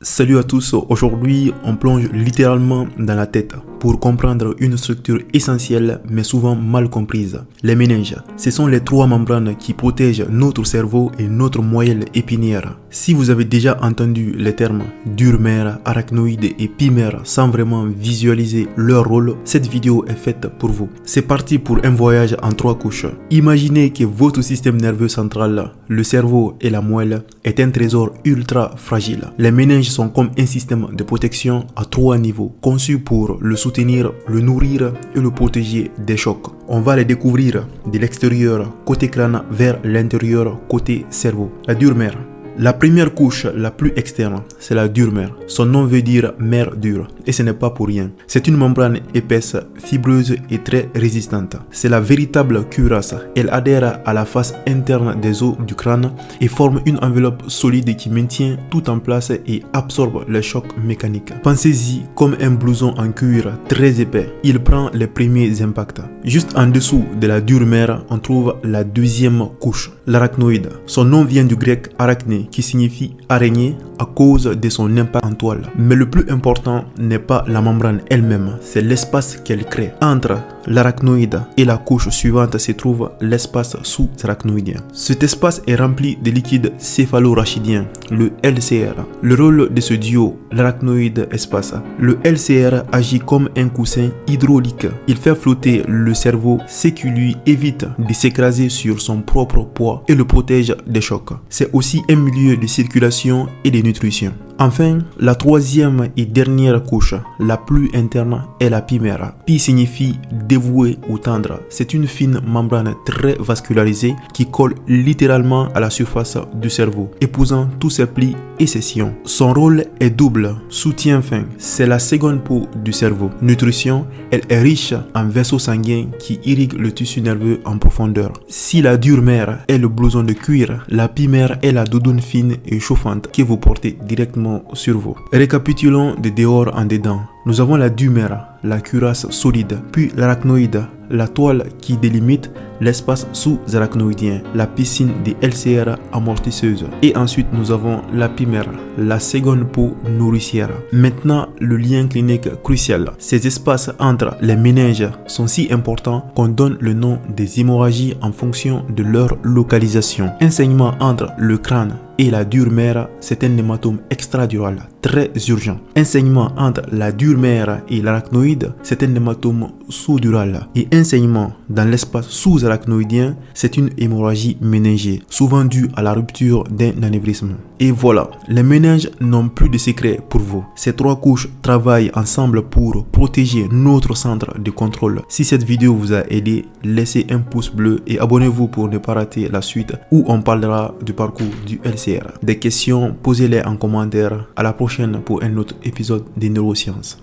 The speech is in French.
Salut à tous, aujourd'hui on plonge littéralement dans la tête pour comprendre une structure essentielle mais souvent mal comprise. Les méninges, ce sont les trois membranes qui protègent notre cerveau et notre moelle épinière. Si vous avez déjà entendu les termes durmère, arachnoïde et pimère sans vraiment visualiser leur rôle, cette vidéo est faite pour vous. C'est parti pour un voyage en 3 couches. Imaginez que votre système nerveux central, le cerveau et la moelle, est un trésor ultra fragile. Les méninges sont comme un système de protection à 3 niveaux, conçus pour le soutenir, le nourrir et le protéger des chocs. On va les découvrir de l'extérieur côté crâne vers l'intérieur côté cerveau. La durmère. La première couche, la plus externe, c'est la durmère. Son nom veut dire mer dure et ce n'est pas pour rien. C'est une membrane épaisse, fibreuse et très résistante. C'est la véritable cuirasse. Elle adhère à la face interne des os du crâne et forme une enveloppe solide qui maintient tout en place et absorbe les chocs mécaniques. Pensez-y comme un blouson en cuir très épais. Il prend les premiers impacts. Juste en dessous de la durmère, on trouve la deuxième couche, l'arachnoïde. Son nom vient du grec arachné, qui signifie araignée à cause de son impact en toile. Mais le plus important n'est pas la membrane elle-même, c'est l'espace qu'elle crée. Entre l'arachnoïde et la couche suivante se trouve l'espace sous-arachnoïdien. Cet espace est rempli de liquide céphalo-rachidien, le LCR. Le rôle de ce duo, l'arachnoïde-espace. Le LCR agit comme un coussin hydraulique. Il fait flotter le cerveau, ce qui lui évite de s'écraser sur son propre poids et le protège des chocs. C'est aussi un milieu de circulation et de nutrition. Enfin, la troisième et dernière couche, la plus interne, est la pimère. Pi signifie dévoué ou tendre. C'est une fine membrane très vascularisée qui colle littéralement à la surface du cerveau, épousant tous ses plis et ses sillons. Son rôle est double. Soutien fin, c'est la seconde peau du cerveau. Nutrition, elle est riche en vaisseaux sanguins qui irriguent le tissu nerveux en profondeur. Si la durmère est le blouson de cuir, la pimère est la doudoune fine et chauffante que vous portez directement sur vous. Récapitulons de dehors en dedans. Nous avons la durmère, la cuirasse solide, puis l'arachnoïde, la toile qui délimite l'espace sous-arachnoïdien, la piscine des LCR amortisseuse. Et ensuite, nous avons la pimère, la seconde peau nourricière. Maintenant, le lien clinique crucial. Ces espaces entre les méninges sont si importants qu'on donne le nom des hémorragies en fonction de leur localisation. Un saignement entre le crâne et la durmère, c'est un hématome extradural très urgent. Un saignement entre la durmère et l'arachnoïde, c'est un hématome sous-dural. Et un saignement dans l'espace sous-arachnoïdien, c'est une hémorragie méningée, souvent due à la rupture d'un anévrisme. Et voilà, les méninges n'ont plus de secret pour vous. Ces 3 couches travaillent ensemble pour protéger notre centre de contrôle. Si cette vidéo vous a aidé, laissez un pouce bleu et abonnez-vous pour ne pas rater la suite où on parlera du parcours du LCR. Des questions, posez-les en commentaire. À la prochaine pour un autre épisode des neurosciences.